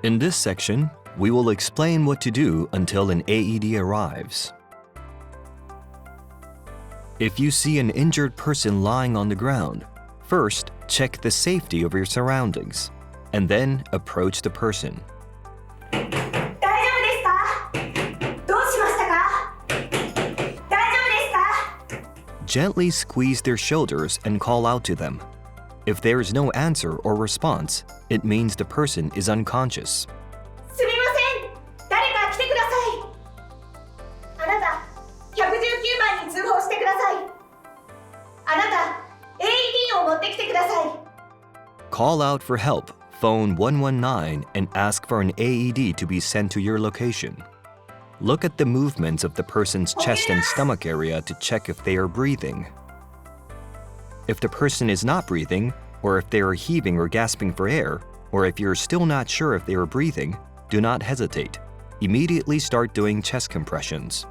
In this section, we will explain what to do until an AED arrives. If you see an injured person lying on the ground, first check the safety of your surroundings, and then approach the person. 大丈夫ですか？どうしましたか？大丈夫ですか？ Gently squeeze their shoulders and call out to them. If there is no answer or response, it means the person is unconscious. すみません。誰か来てください。あなた、119番に通報してください。あなた、AED を持ってきてください。 Call out for help, phone 119 and ask for an AED to be sent to your location. Look at the movements of the person's chest and stomach area to check if they are breathing. If the person is not breathing, or if they are heaving or gasping for air, or if you're still not sure if they are breathing, do not hesitate. Immediately start doing chest compressions.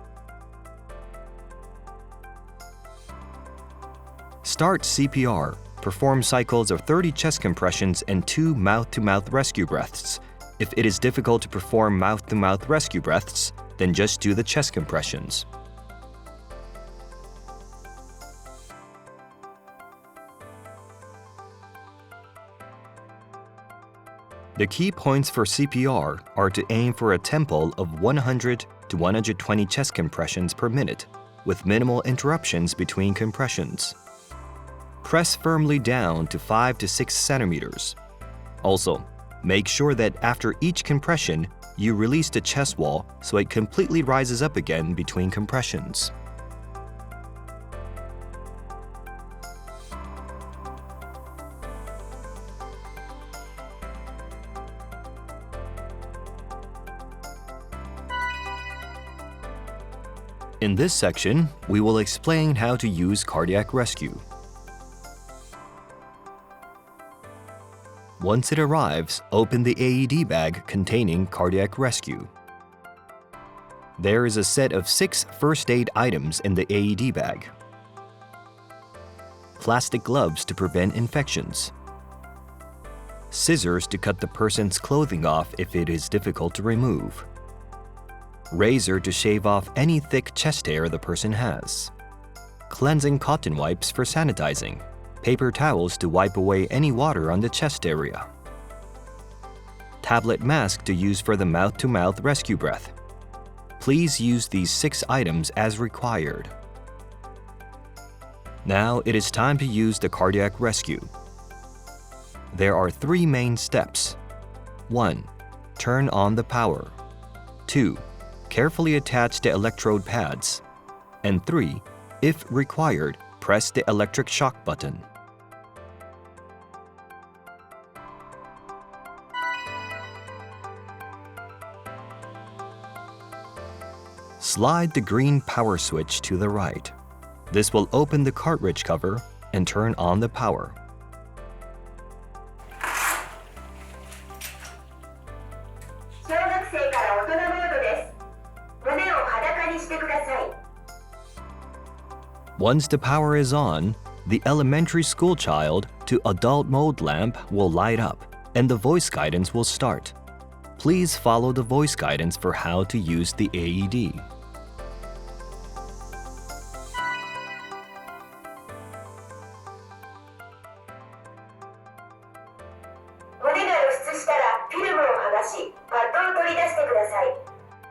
Start CPR. Perform cycles of 30 chest compressions and 2 mouth-to-mouth rescue breaths. If it is difficult to perform mouth-to-mouth rescue breaths, then just do the chest compressions. The key points for CPR are to aim for a tempo of 100 to 120 chest compressions per minute, with minimal interruptions between compressions. Press firmly down to 5 to 6 centimeters. Also, make sure that after each compression, you release the chest wall so it completely rises up again between compressions. In this section, we will explain how to use cardiac rescue. Once it arrives, open the AED bag containing cardiac rescue. There is a set of 6 first aid items in the AED bag. Plastic gloves to prevent infections. Scissors to cut the person's clothing off if it is difficult to remove. Razor to shave off any thick chest hair the person has. Cleansing cotton wipes for sanitizing. Paper towels to wipe away any water on the chest area. Tablet mask to use for the mouth-to-mouth rescue breath. Please use these 6 items as required. Now it is time to use the cardiac rescue. There are 3 main steps. 1. Turn on the power. 2. Carefully attach the electrode pads. And 3. If required, press the electric shock button. Slide the green power switch to the right. This will open the cartridge cover and turn on the power. 小学生から大人モードです。胸を裸にしてください。 Once the power is on, the elementary school child to adult mode lamp will light up and the voice guidance will start. Please follow the voice guidance for how to use the AED.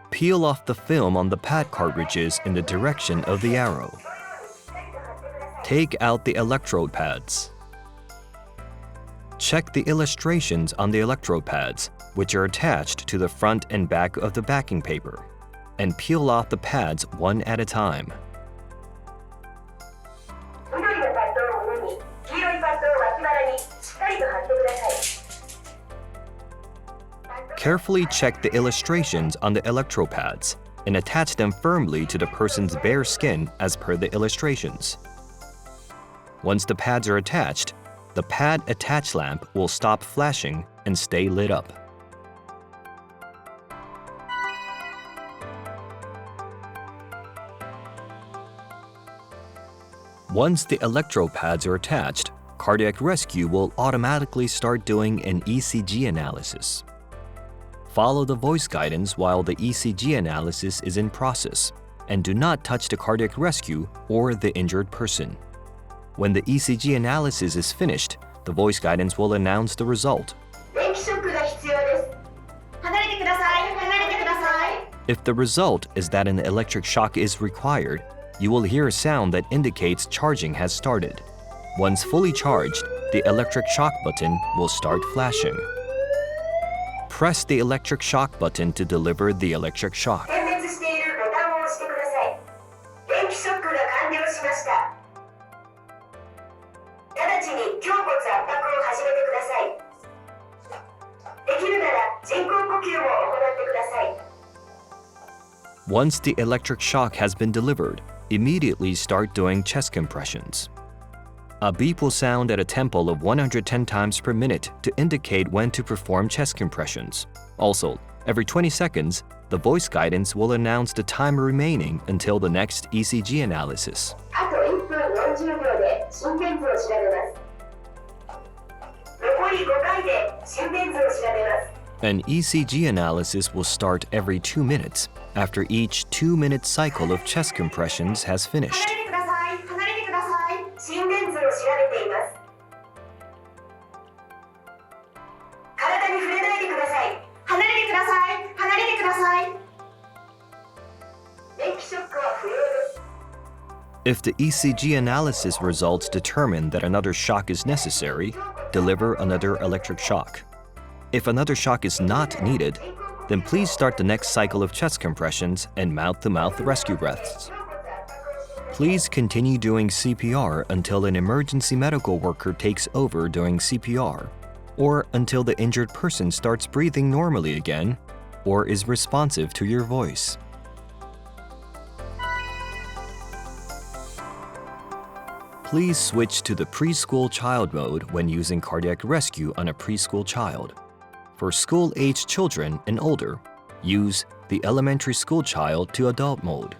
Peel off the film on the pad cartridges in the direction of the arrow. Take out the electrode pads. Check the illustrations on the electrode pads, which are attached to the front and back of the backing paper, and peel off the pads one at a time. Carefully check the illustrations on the electrode pads and attach them firmly to the person's bare skin as per the illustrations. Once the pads are attached, the pad attach lamp will stop flashing and stay lit up. Once the electrode pads are attached, cardiac rescue will automatically start doing an ECG analysis. Follow the voice guidance while the ECG analysis is in process, and do not touch the cardiac rescue or the injured person. When the ECG analysis is finished, the voice guidance will announce the result. 電気ショックが必要です。離れてください。離れてください。 If the result is that an electric shock is required, you will hear a sound that indicates charging has started. Once fully charged, the electric shock button will start flashing. Press the electric shock button to deliver the electric shock. 点滅しているボタンを押してください。電気ショックが完了しました。直ちに胸骨圧迫を始めてください。できるなら人工呼吸を行ってください。 Once the electric shock has been delivered, immediately start doing chest compressions. A beep will sound at a tempo of 110 times per minute to indicate when to perform chest compressions. Also, every 20 seconds, the voice guidance will announce the time remaining until the next ECG analysis. あと1分40秒で心電図を調べます。残り5回で心電図を調べます。 An ECG analysis will start every 2 minutes after each 2-minute cycle of chest compressions has finished. 離れてください。離れてください。心電図を調べています。体に触れないでください。離れてください。離れてください。電気ショックは不要です。 If the ECG analysis results determine that another shock is necessary, deliver another electric shock. If another shock is not needed, then please start the next cycle of chest compressions and mouth-to-mouth rescue breaths. Please continue doing CPR until an emergency medical worker takes over doing CPR, or until the injured person starts breathing normally again, or is responsive to your voice. Please switch to the preschool child mode when using cardiac rescue on a preschool child. For school-aged children and older, use the elementary school child to adult mode.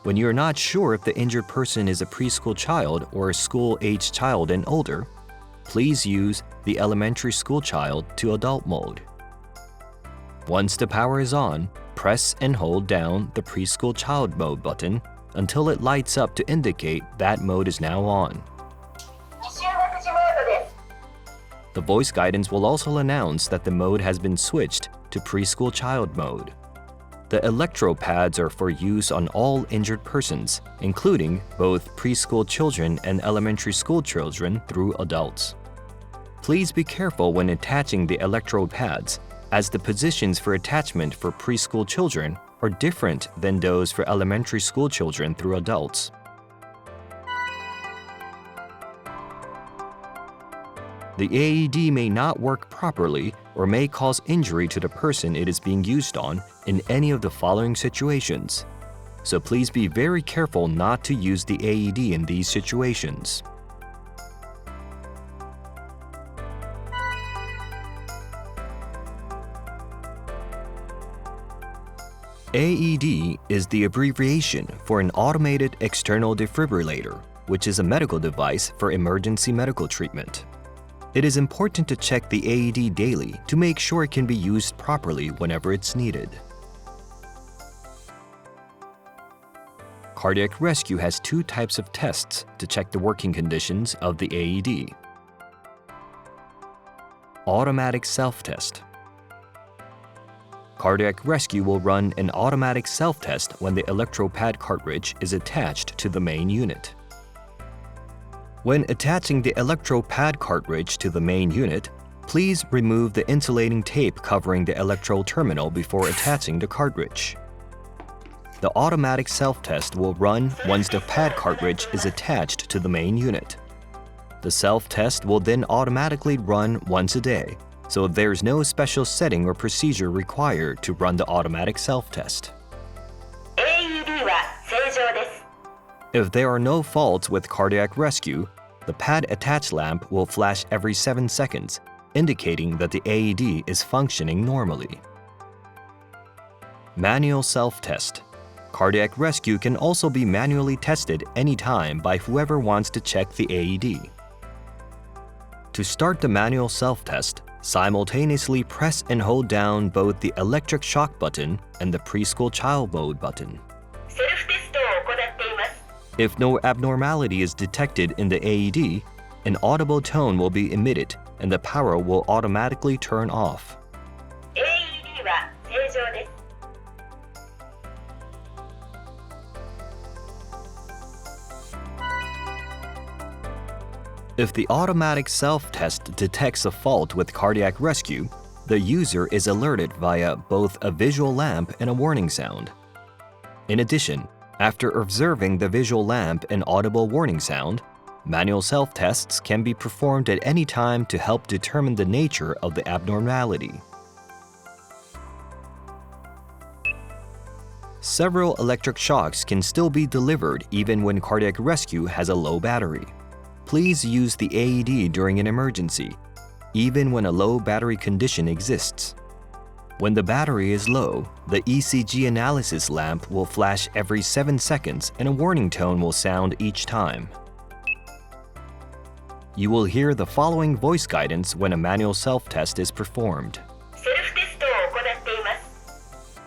When you're not sure if the injured person is a preschool child or a school-aged child and older, please use the elementary school child to adult mode. Once the power is on, press and hold down the preschool child mode button until it lights up to indicate that mode is now on. 未就学児モードです。 The voice guidance will also announce that the mode has been switched to preschool child mode. The electrode pads are for use on all injured persons, including both preschool children and elementary school children through adults. Please be careful when attaching the electrode pads, as the positions for attachment for preschool children are different than those for elementary school children through adults. The AED may not work properly or may cause injury to the person it is being used on in any of the following situations. So please be very careful not to use the AED in these situations. AED is the abbreviation for an automated external defibrillator, which is a medical device for emergency medical treatment. It is important to check the AED daily to make sure it can be used properly whenever it's needed. Cardiac rescue has 2 types of tests to check the working conditions of the AED. Automatic self-test. Cardiac rescue will run an automatic self-test when the electrode pad cartridge is attached to the main unit. When attaching the electrode pad cartridge to the main unit, please remove the insulating tape covering the electrode terminal before attaching the cartridge. The automatic self-test will run once the pad cartridge is attached to the main unit. The self-test will then automatically run once a day, so there's no special setting or procedure required to run the automatic self-test. AED は正常です。 If there are no faults with cardiac rescue, the pad attach lamp will flash every 7 seconds, indicating that the AED is functioning normally. Manual self-test. Cardiac rescue can also be manually tested anytime by whoever wants to check the AED. To start the manual self-test, Simultaneously press and hold down both the electric shock button and the preschool child mode button. セルフテストを行っています。 If no abnormality is detected in the AED, an audible tone will be emitted and the power will automatically turn off. AED は正常です。 If the automatic self-test detects a fault with cardiac rescue, the user is alerted via both a visual lamp and a warning sound. In addition, after observing the visual lamp and audible warning sound, manual self-tests can be performed at any time to help determine the nature of the abnormality. Several electric shocks can still be delivered even when cardiac rescue has a low battery. Please use the AED during an emergency, even when a low battery condition exists. When the battery is low, the ECG analysis lamp will flash every 7 seconds and a warning tone will sound each time. You will hear the following voice guidance when a manual self-test is performed. セルフテストを行っています。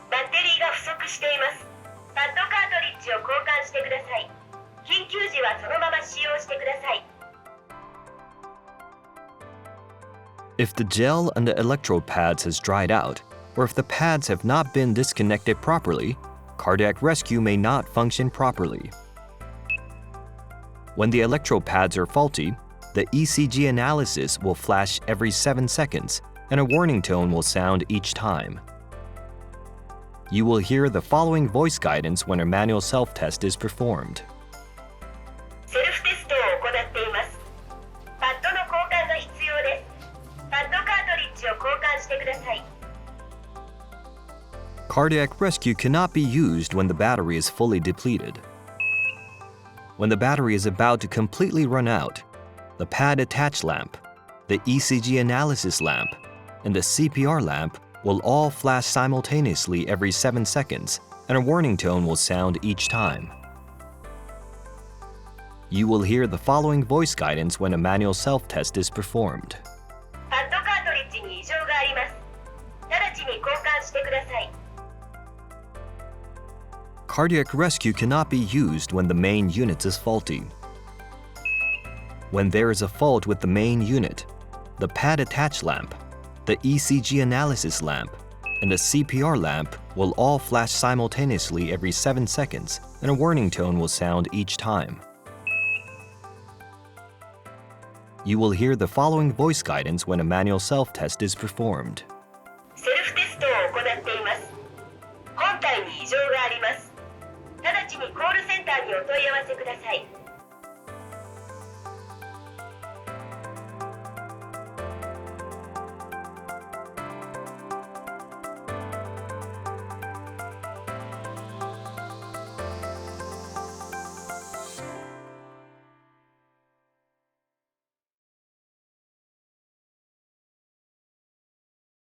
バッテリーが不足しています。パッドカートリッジを交換してください。緊急時はそのまま使用してください。 If the gel on the electrode pads has dried out, or if the pads have not been disconnected properly, cardiac rescue may not function properly. When the electrode pads are faulty, the ECG analysis will flash every 7 seconds and a warning tone will sound each time. You will hear the following voice guidance when a manual self-test is performed. セルフテストを行っています。パッドの交換が必要です。パッドカートリッジを交換してください。 Cardiac rescue cannot be used when the battery is fully depleted. When the battery is about to completely run out, the pad attach lamp, the ECG analysis lamp, and the CPR lamp will all flash simultaneously every 7 seconds, and a warning tone will sound each time. You will hear the following voice guidance when a manual self-test is performed. パッドカートリッジに異常があります。直ちに交換してください。 Cardiac rescue cannot be used when the main unit is faulty. When there is a fault with the main unit, the pad attach lamp, the ECG analysis lamp, and the CPR lamp will all flash simultaneously every 7 seconds, and a warning tone will sound each time. You will hear the following voice guidance when a manual self-test is performed. セルフテストを行っています。本体に異常があります。直ちにコールセンターにお問い合わせください。